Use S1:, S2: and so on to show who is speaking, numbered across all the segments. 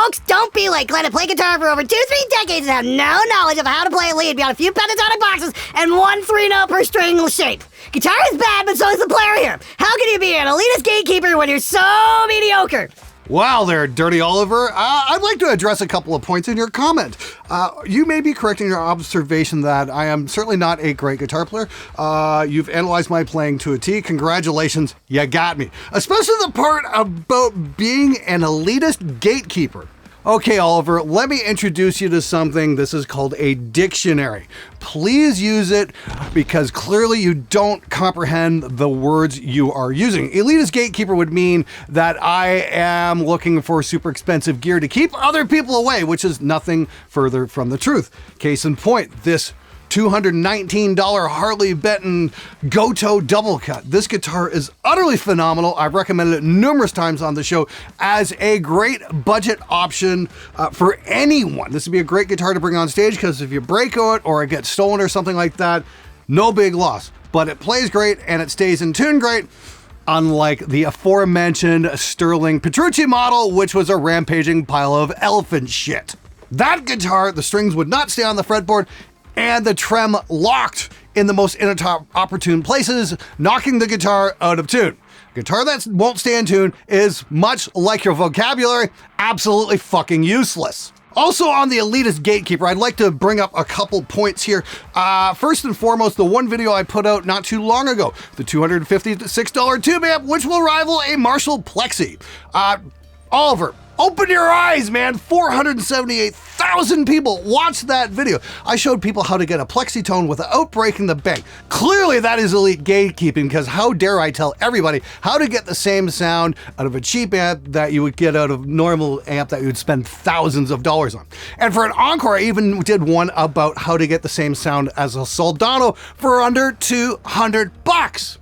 S1: Folks, don't be like Glenn and play guitar for over 2-3 decades and have no knowledge of how to play a lead beyond a few pentatonic boxes and 1 3-note per string shape. Guitar is bad, but so is the player here. How can you be an elitist gatekeeper when you're so mediocre?
S2: Wow there, Dirty Oliver. I'd like to address a couple of points in your comment. You may be correct in your observation that I am certainly not a great guitar player. You've analyzed my playing to a T. Congratulations, you got me. Especially the part about being an elitist gatekeeper. Okay, Oliver, let me introduce you to something. This is called a dictionary. Please use it because clearly you don't comprehend the words you are using. Elitist gatekeeper would mean that I am looking for super expensive gear to keep other people away, which is nothing further from the truth. Case in point, this $219 Harley Benton Goto double cut. This guitar is utterly phenomenal. I've recommended it numerous times on the show as a great budget option for anyone. This would be a great guitar to bring on stage because if you break it or it gets stolen or something like that, no big loss. But it plays great and it stays in tune great. Unlike the aforementioned Sterling Petrucci model, which was a rampaging pile of elephant shit. That guitar, the strings would not stay on the fretboard and the trem locked in the most inopportune places, knocking the guitar out of tune. Guitar that won't stay in tune is, much like your vocabulary, absolutely fucking useless. Also on the Elitist Gatekeeper, I'd like to bring up a couple points here. First and foremost, the one video I put out not too long ago, the $256 tube amp, which will rival a Marshall Plexi. Oliver, open your eyes, man. 478,000 people watched that video. I showed people how to get a plexi tone without breaking the bank. Clearly that is elite gatekeeping because how dare I tell everybody how to get the same sound out of a cheap amp that you would get out of normal amp that you would spend thousands of dollars on. And for an encore, I even did one about how to get the same sound as a Soldano for under $200.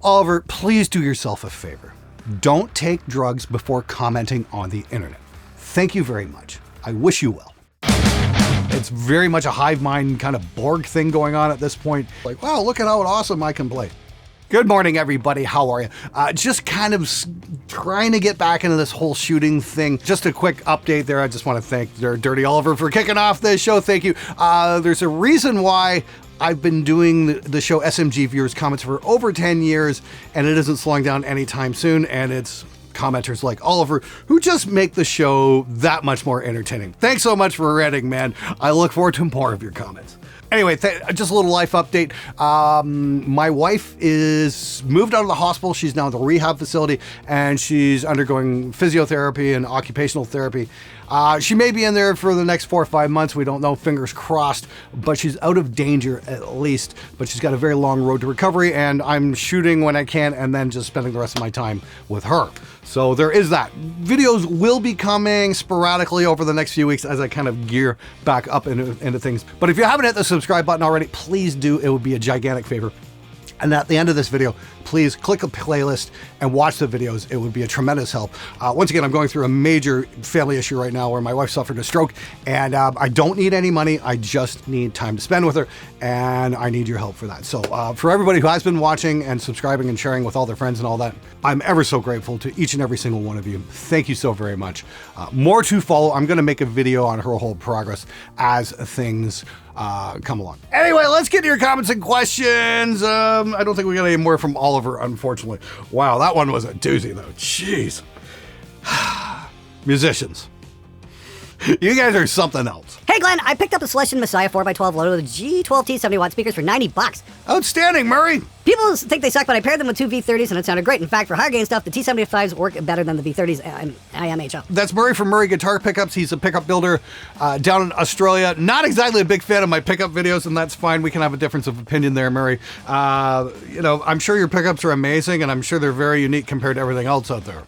S2: Oliver, please do yourself a favor. Don't take drugs before commenting on the internet. Thank you very much. I wish you well. It's very much a hive mind kind of Borg thing going on at this point. Like, wow, look at how awesome I can play. Good morning, everybody. How are you? Just kind of trying to get back into this whole shooting thing. Just a quick update there. I just want to thank Dirty Oliver for kicking off this show. Thank you. There's a reason why I've been doing the show SMG Viewers Comments for over 10 years, and it isn't slowing down anytime soon, and it's commenters like Oliver who just make the show that much more entertaining. Thanks so much for ranting, man. I look forward to more of your comments. Anyway, just a little life update. My wife is moved out of the hospital. She's now at the rehab facility, and she's undergoing physiotherapy and occupational therapy. She may be in there for the next 4 or 5 months. We don't know, fingers crossed, but she's out of danger at least. But she's got a very long road to recovery, and I'm shooting when I can and then just spending the rest of my time with her. So there is that. Videos will be coming sporadically over the next few weeks as I kind of gear back up into things. But if you haven't hit the subscribe button already, please do. It would be a gigantic favor. And at the end of this video, please click a playlist and watch the videos. It would be a tremendous help. Once again, I'm going through a major family issue right now where my wife suffered a stroke, and I don't need any money. I just need time to spend with her, and I need your help for that. So for everybody who has been watching and subscribing and sharing with all their friends and all that, I'm ever so grateful to each and every single one of you. Thank you so very much. More to follow. I'm going to make a video on her whole progress as things come along. Anyway, let's get to your comments and questions. I don't think we got any more from Oliver, unfortunately. Wow, that one was a doozy though. Jeez. Musicians. You guys are something else.
S1: Hey Glenn, I picked up the Celestian Messiah 4x12 loaded with G12T 70-watt speakers for $90.
S2: Outstanding, Murray.
S1: People think they suck, but I paired them with 2 V30s and it sounded great. In fact, for higher gain stuff, the T75s work better than the V30s and IMHO.
S2: That's Murray from Murray Guitar Pickups. He's a pickup builder down in Australia. Not exactly a big fan of my pickup videos, and that's fine. We can have a difference of opinion there, Murray. You know, I'm sure your pickups are amazing, and I'm sure they're very unique compared to everything else out there.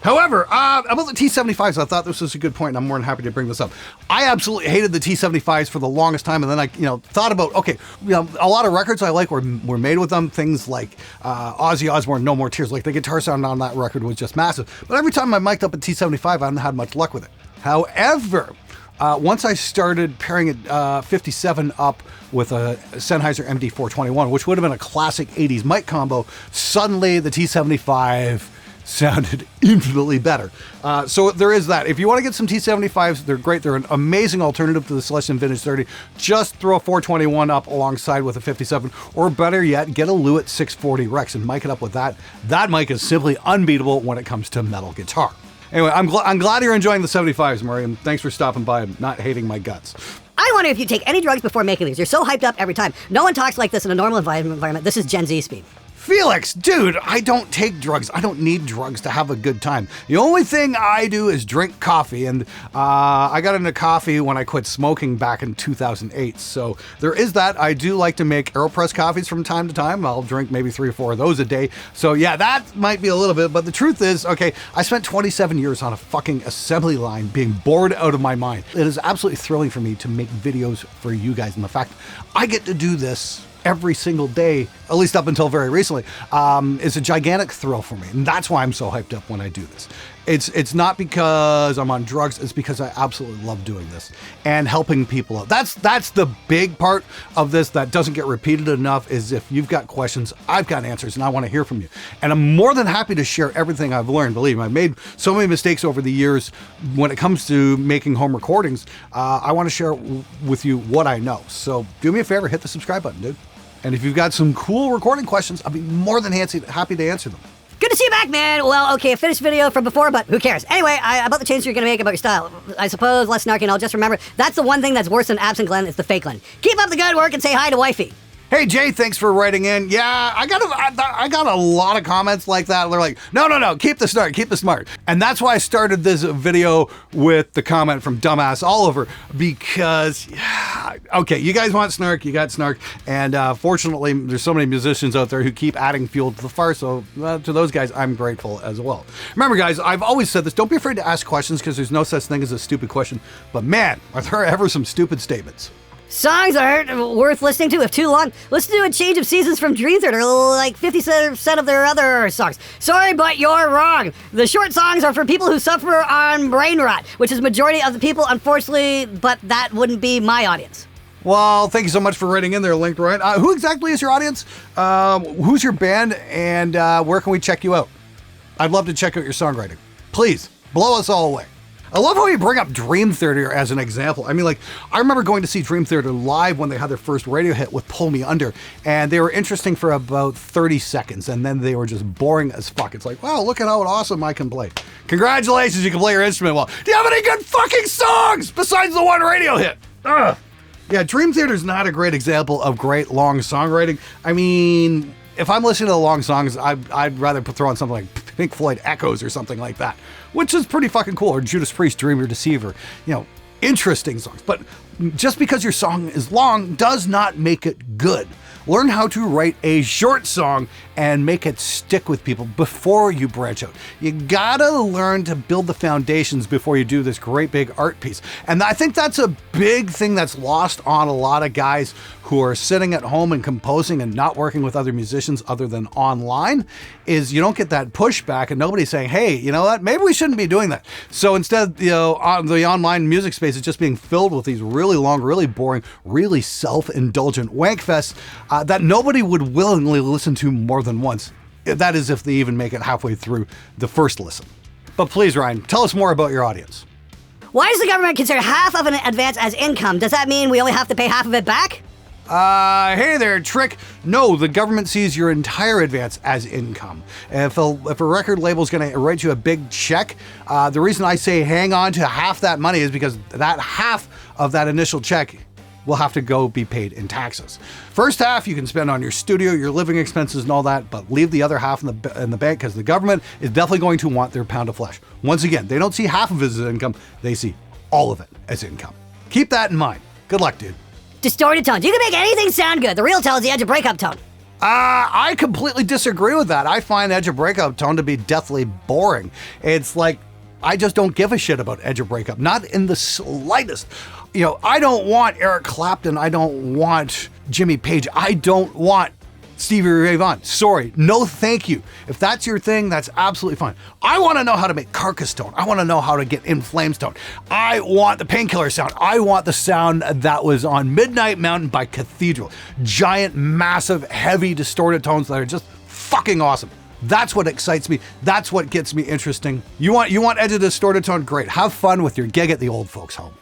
S2: However, about the T75s, I thought this was a good point, and I'm more than happy to bring this up. I absolutely hated the T75s for the longest time, and then I, thought about, okay, a lot of records I like were made with them. Things like Ozzy Osbourne, No More Tears. Like the guitar sound on that record was just massive. But every time I mic'd up a T75, I hadn't had much luck with it. However, once I started pairing it 57 up with a Sennheiser MD421, which would have been a classic 80s mic combo, suddenly the T75 sounded infinitely better. So there is that. If you want to get some T75s, they're great. They're an amazing alternative to the Celestion Vintage 30. Just throw a 421 up alongside with a 57, or better yet, get a Lewitt 640 Rex and mic it up with that. That mic is simply unbeatable when it comes to metal guitar. Anyway, I'm glad you're enjoying the 75s, Murray, and thanks for stopping by and not hating my guts.
S1: I wonder if you take any drugs before making these. You're so hyped up every time. No one talks like this in a normal environment. This is Gen Z speed.
S2: Felix, dude, I don't take drugs. I don't need drugs to have a good time. The only thing I do is drink coffee, and I got into coffee when I quit smoking back in 2008. So there is that. I do like to make AeroPress coffees from time to time. I'll drink maybe 3 or 4 of those a day. So yeah, that might be a little bit, but the truth is, okay, I spent 27 years on a fucking assembly line being bored out of my mind. It is absolutely thrilling for me to make videos for you guys, and the fact I get to do this every single day, at least up until very recently, is a gigantic thrill for me. And that's why I'm so hyped up when I do this. It's not because I'm on drugs, it's because I absolutely love doing this and helping people out. That's the big part of this that doesn't get repeated enough, is if you've got questions, I've got answers, and I want to hear from you. And I'm more than happy to share everything I've learned. Believe me, I've made so many mistakes over the years when it comes to making home recordings. I want to share with you what I know. So do me a favor, hit the subscribe button, dude. And if you've got some cool recording questions, I'll be more than happy to answer them.
S1: Good to see you back, man. Well, okay, a finished video from before, but who cares? Anyway, about the change you're going to make about your style. I suppose less snarky, and I'll just remember, that's the one thing that's worse than absent Glenn, is the fake Glenn. Keep up the good work and say hi to wifey.
S2: Hey, Jay, thanks for writing in. Yeah, I got a lot of comments like that. They're like, no, keep the snark, keep the smart. And that's why I started this video with the comment from Dumbass Oliver, because, yeah, okay, you guys want snark, you got snark. And fortunately, there's so many musicians out there who keep adding fuel to the fire. So to those guys, I'm grateful as well. Remember, guys, I've always said this, don't be afraid to ask questions, because there's no such thing as a stupid question. But man, are there ever some stupid statements.
S1: Songs aren't worth listening to if too long. Listen to A Change of Seasons from Dream Theater, like 50% of their other songs. Sorry, but you're wrong. The short songs are for people who suffer on brain rot, which is the majority of the people, unfortunately, but that wouldn't be my audience.
S2: Well, thank you so much for writing in there, Linked Ryan. Who exactly is your audience? Who's your band? And where can we check you out? I'd love to check out your songwriting. Please, blow us all away. I love how you bring up Dream Theater as an example. I mean, like, I remember going to see Dream Theater live when they had their first radio hit with Pull Me Under, and they were interesting for about 30 seconds, and then they were just boring as fuck. It's like, wow, look at how awesome I can play. Congratulations, you can play your instrument well. Do you have any good fucking songs besides the one radio hit? Ugh. Yeah, Dream Theater's not a great example of great long songwriting. I mean, if I'm listening to the long songs, I'd rather throw on something like Pink Floyd Echoes or something like that, which is pretty fucking cool, or Judas Priest, Dreamer, Deceiver, interesting songs. But just because your song is long does not make it good. Learn how to write a short song and make it stick with people before you branch out. You gotta learn to build the foundations before you do this great big art piece. And I think that's a big thing that's lost on a lot of guys who are sitting at home and composing and not working with other musicians other than online, is you don't get that pushback and nobody's saying, hey, you know what, maybe we shouldn't be doing that. So instead, the online music space is just being filled with these really long, really boring, really self-indulgent wank fests that nobody would willingly listen to more than once. That is if they even make it halfway through the first listen. But please, Ryan, tell us more about your audience.
S1: Why does the government consider half of an advance as income? Does that mean we only have to pay half of it back?
S2: Hey there, Trick. No, the government sees your entire advance as income. If a record label's gonna write you a big check, the reason I say hang on to half that money is because that half of that initial check will have to go be paid in taxes. First half you can spend on your studio, your living expenses and all that, but leave the other half in the bank, because the government is definitely going to want their pound of flesh. Once again, they don't see half of it as income, they see all of it as income. Keep that in mind. Good luck, dude.
S1: Distorted tones. You can make anything sound good. The real tone is the edge of breakup tone.
S2: I completely disagree with that. I find edge of breakup tone to be deathly boring. It's like, I just don't give a shit about edge of breakup. Not in the slightest. I don't want Eric Clapton. I don't want Jimmy Page. I don't want Stevie Ray Vaughan. Sorry, no thank you. If that's your thing, that's absolutely fine. I want to know how to make Carcass tone. I want to know how to get In Flames tone. I want the Painkiller sound. I want the sound that was on Midnight Mountain by Cathedral. Giant, massive, heavy, distorted tones that are just fucking awesome. That's what excites me. That's what gets me interesting. You want edge of distorted tone? Great. Have fun with your gig at the old folks' home.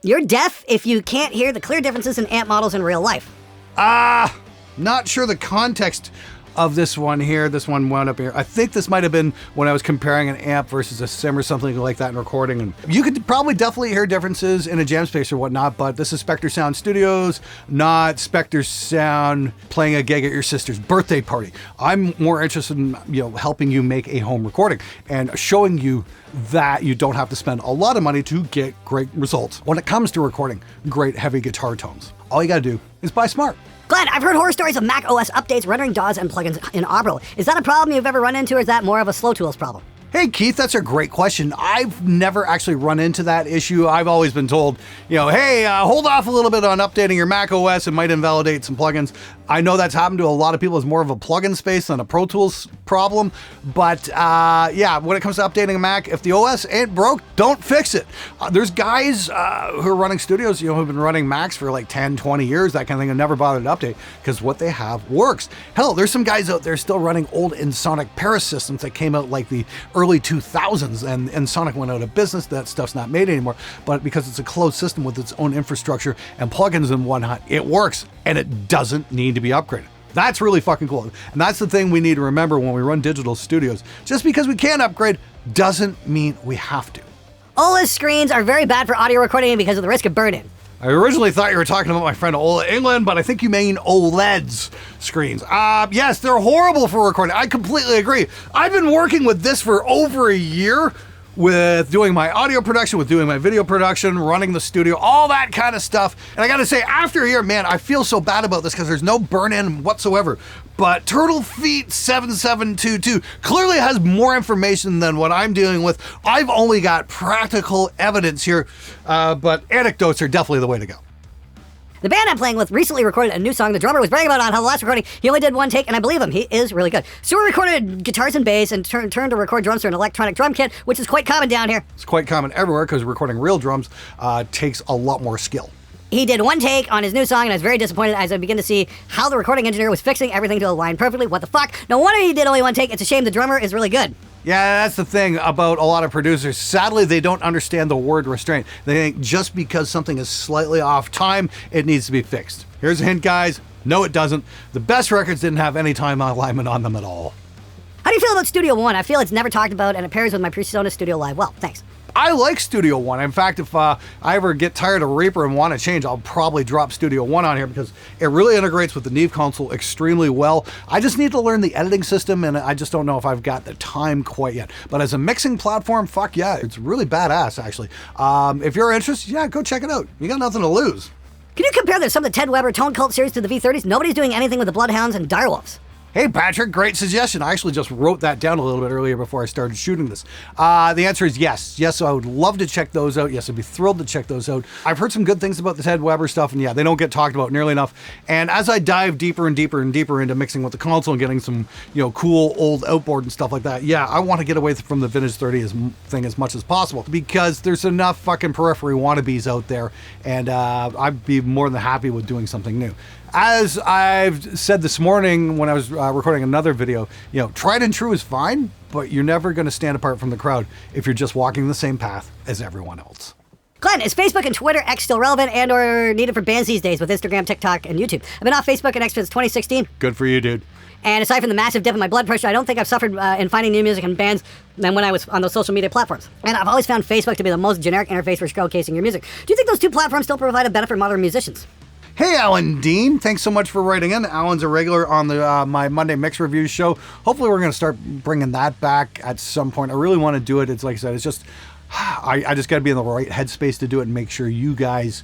S1: You're deaf if you can't hear the clear differences in amp models in real life.
S2: Not sure the context of this one here. This one wound up here. I think this might have been when I was comparing an amp versus a sim or something like that in recording. And you could probably definitely hear differences in a jam space or whatnot, but this is Spectre Sound Studios, not Spectre Sound playing a gig at your sister's birthday party. I'm more interested in, helping you make a home recording and showing you that you don't have to spend a lot of money to get great results when it comes to recording great heavy guitar tones. All you gotta do is buy smart.
S1: Glenn, I've heard horror stories of Mac OS updates rendering DAWs and plugins inoperable. Is that a problem you've ever run into, or is that more of a Slow Tools problem?
S2: Hey, Keith, that's a great question. I've never actually run into that issue. I've always been told, hey, hold off a little bit on updating your Mac OS. It might invalidate some plugins. I know that's happened to a lot of people. It's more of a plugin space than a Pro Tools problem. But when it comes to updating a Mac, if the OS ain't broke, don't fix it. There's guys who are running studios, who've been running Macs for like 10, 20 years, that kind of thing, and never bothered to update because what they have works. Hell, there's some guys out there still running old Ensoniq Paris systems that came out like the early 2000s, and Ensoniq went out of business. That stuff's not made anymore. But because it's a closed system with its own infrastructure and plugins and whatnot, it works, and it doesn't need to be upgraded. That's really fucking cool. And that's the thing we need to remember when we run digital studios. Just because we can't upgrade doesn't mean we have to.
S1: OLED screens are very bad for audio recording because of the risk of burn-in.
S2: I originally thought you were talking about my friend Ola England, but I think you mean OLEDs screens. Yes, they're horrible for recording. I completely agree. I've been working with this for over a year, with doing my audio production, with doing my video production, running the studio, all that kind of stuff. And I gotta say, after a year, man, I feel so bad about this because there's no burn-in whatsoever. But Turtle Feet 7722 clearly has more information than what I'm dealing with. I've only got practical evidence here, but anecdotes are definitely the way to go.
S1: The band I'm playing with recently recorded a new song. The drummer was bragging about on how the last recording, he only did one take, and I believe him. He is really good. Stuart recorded guitars and bass and turned to record drums through an electronic drum kit, which is quite common down here.
S2: It's quite common everywhere because recording real drums takes a lot more skill.
S1: He did one take on his new song, and I was very disappointed as I began to see how the recording engineer was fixing everything to align perfectly. What the fuck? No wonder he did only one take. It's a shame. The drummer is really good.
S2: Yeah, that's the thing about a lot of producers. Sadly, they don't understand the word restraint. They think just because something is slightly off time, it needs to be fixed. Here's a hint, guys. No, it doesn't. The best records didn't have any time alignment on them at all.
S1: How do you feel about Studio One? I feel it's never talked about, and it pairs with my Presonus Studio Live well. Thanks.
S2: I like Studio One. In fact, if I ever get tired of Reaper and want to change, I'll probably drop Studio One on here because it really integrates with the Neve console extremely well. I just need to learn the editing system, and I just don't know if I've got the time quite yet. But as a mixing platform, fuck yeah, it's really badass, actually. If you're interested, yeah, go check it out. You got nothing to lose.
S1: Can you compare some of the Ted Weber Tone Cult series to the V30s? Nobody's doing anything with the Bloodhounds and Direwolves.
S2: Hey, Patrick, great suggestion. I actually just wrote that down a little bit earlier before I started shooting this. The answer is yes. Yes, I would love to check those out. Yes, I'd be thrilled to check those out. I've heard some good things about the Ted Weber stuff, and yeah, they don't get talked about nearly enough. And as I dive deeper and deeper and deeper into mixing with the console and getting some, cool old outboard and stuff like that, yeah, I want to get away from the Vintage 30 thing as much as possible because there's enough fucking periphery wannabes out there, and I'd be more than happy with doing something new. As I've said this morning when I was recording another video, tried and true is fine, but you're never going to stand apart from the crowd if you're just walking the same path as everyone else.
S1: Glenn, is Facebook and Twitter X still relevant and or needed for bands these days with Instagram, TikTok, and YouTube? I've been off Facebook and X since 2016.
S2: Good for you, dude.
S1: And aside from the massive dip in my blood pressure, I don't think I've suffered in finding new music and bands than when I was on those social media platforms. And I've always found Facebook to be the most generic interface for showcasing your music. Do you think those two platforms still provide a benefit for modern musicians?
S2: Hey, Alan Dean. Thanks so much for writing in. Alan's a regular on the my Monday Mix Reviews show. Hopefully we're going to start bringing that back at some point. I really want to do it. It's like I said, it's just, I just got to be in the right headspace to do it and make sure you guys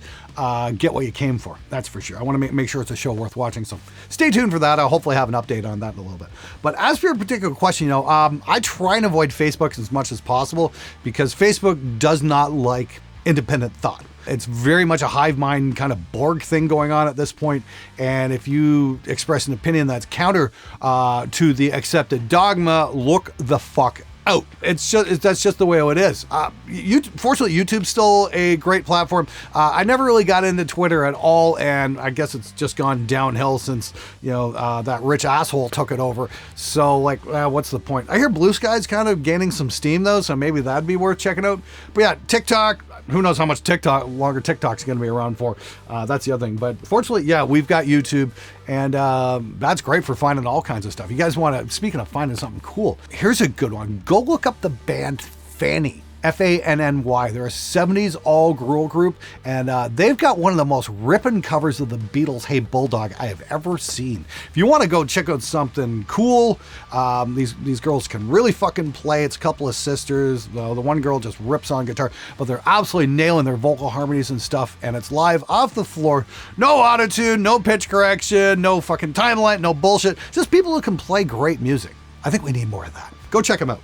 S2: get what you came for. That's for sure. I want to make sure it's a show worth watching. So stay tuned for that. I'll hopefully have an update on that in a little bit. But as for your particular question, I try and avoid Facebook as much as possible because Facebook does not like independent thought. It's very much a hive mind kind of Borg thing going on at this point. And if you express an opinion that's counter to the accepted dogma, look the fuck out. That's just the way it is. Fortunately, YouTube's still a great platform. I never really got into Twitter at all, and I guess it's just gone downhill since that rich asshole took it over. So what's the point? I hear Blue Sky's kind of gaining some steam though, so maybe that'd be worth checking out. But yeah, TikTok. Who knows how much longer TikTok's going to be around for. That's the other thing. But fortunately, yeah, we've got YouTube, and that's great for finding all kinds of stuff. You guys want to, speaking of finding something cool, here's a good one. Go look up the band Fanny. Fanny. They're a 70s all-girl group, and they've got one of the most ripping covers of the Beatles' Hey Bulldog I have ever seen. If you want to go check out something cool, these girls can really fucking play. It's a couple of sisters. The one girl just rips on guitar, but they're absolutely nailing their vocal harmonies and stuff, and it's live off the floor. No autotune, no pitch correction, no fucking timeline, no bullshit. Just people who can play great music. I think we need more of that. Go check them out.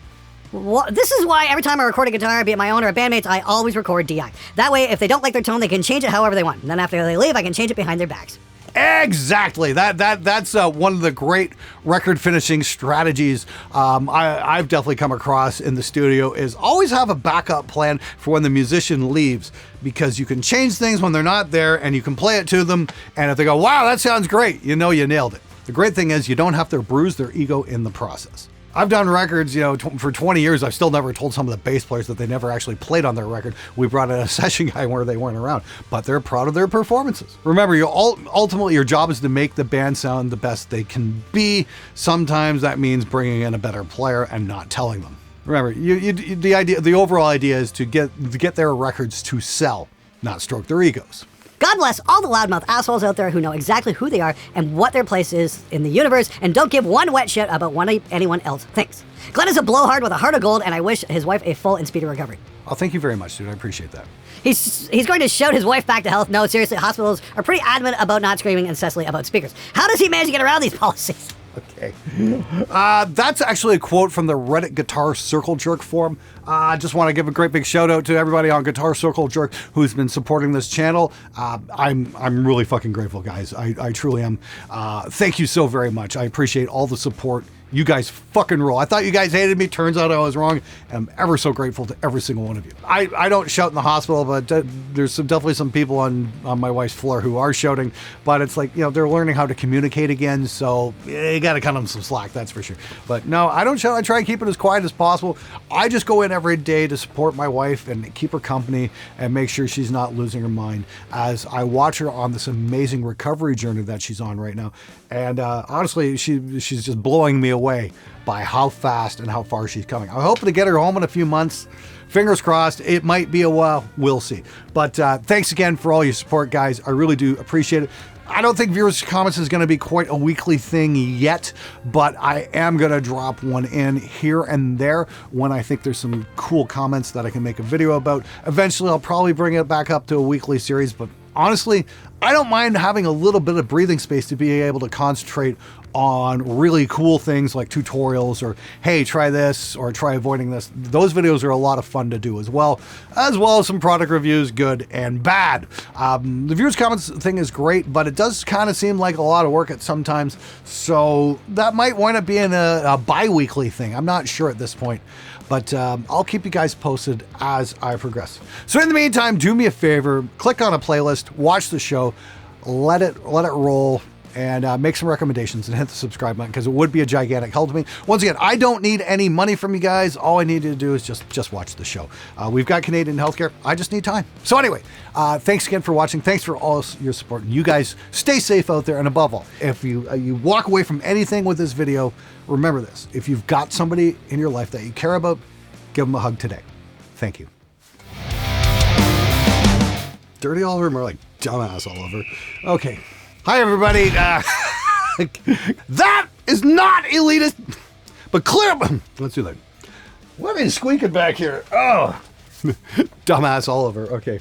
S1: Well, this is why every time I record a guitar, be it my own or a bandmate's, I always record DI. That way, if they don't like their tone, they can change it however they want. And then after they leave, I can change it behind their backs.
S2: Exactly. That's one of the great record finishing strategies I've definitely come across in the studio, is always have a backup plan for when the musician leaves, because you can change things when they're not there and you can play it to them. And if they go, wow, that sounds great, you nailed it. The great thing is you don't have to bruise their ego in the process. I've done records, for 20 years. I've still never told some of the bass players that they never actually played on their record. We brought in a session guy where they weren't around, but they're proud of their performances. Remember, ultimately your job is to make the band sound the best they can be. Sometimes that means bringing in a better player and not telling them. Remember, the overall idea is to get their records to sell, not stroke their egos.
S1: God bless all the loudmouth assholes out there who know exactly who they are and what their place is in the universe and don't give one wet shit about what anyone else thinks. Glenn is a blowhard with a heart of gold, and I wish his wife a full and speedy recovery.
S2: Oh, thank you very much, dude. I appreciate that.
S1: He's going to shout his wife back to health. No, seriously, hospitals are pretty adamant about not screaming incessantly about speakers. How does he manage to get around these policies?
S2: Okay. That's actually a quote from the Reddit Guitar Circle Jerk forum. I just want to give a great big shout out to everybody on Guitar Circle Jerk who's been supporting this channel. I'm really fucking grateful, guys. I truly am. Thank you so very much. I appreciate all the support. You guys fucking rule. I thought you guys hated me. Turns out I was wrong. And I'm ever so grateful to every single one of you. I don't shout in the hospital, but there's definitely some people on my wife's floor who are shouting. But it's like, they're learning how to communicate again. So you got to cut them some slack, that's for sure. But no, I don't shout. I try to keep it as quiet as possible. I just go in every day to support my wife and keep her company and make sure she's not losing her mind as I watch her on this amazing recovery journey that she's on right now. And honestly, she's just blowing me away by how fast and how far she's coming. I'm hoping to get her home in a few months. Fingers crossed. It might be a while. We'll see. But thanks again for all your support, guys. I really do appreciate it. I don't think viewers' comments is going to be quite a weekly thing yet, but I am going to drop one in here and there when I think there's some cool comments that I can make a video about. Eventually, I'll probably bring it back up to a weekly series, but honestly, I don't mind having a little bit of breathing space to be able to concentrate on really cool things like tutorials or, hey, try this or try avoiding this. Those videos are a lot of fun to do as well as some product reviews, good and bad. The viewers' comments thing is great, but it does kind of seem like a lot of work at sometimes. So that might wind up being a bi-weekly thing. I'm not sure at this point. But I'll keep you guys posted as I progress. So in the meantime, do me a favor, click on a playlist, watch the show, let it roll, and make some recommendations and hit the subscribe button because it would be a gigantic help to me. Once again, I don't need any money from you guys. All I need you to do is just watch the show. We've got Canadian healthcare. I just need time. So anyway, thanks again for watching. Thanks for all your support. You guys stay safe out there. And above all, if you walk away from anything with this video, remember this. If you've got somebody in your life that you care about, give them a hug today. Thank you. Dirty all over, more like dumbass all over. Okay. Hi, everybody. That is not elitist, but clear. Let's do that. What is squeaking back here? Oh, dumbass all over. Okay.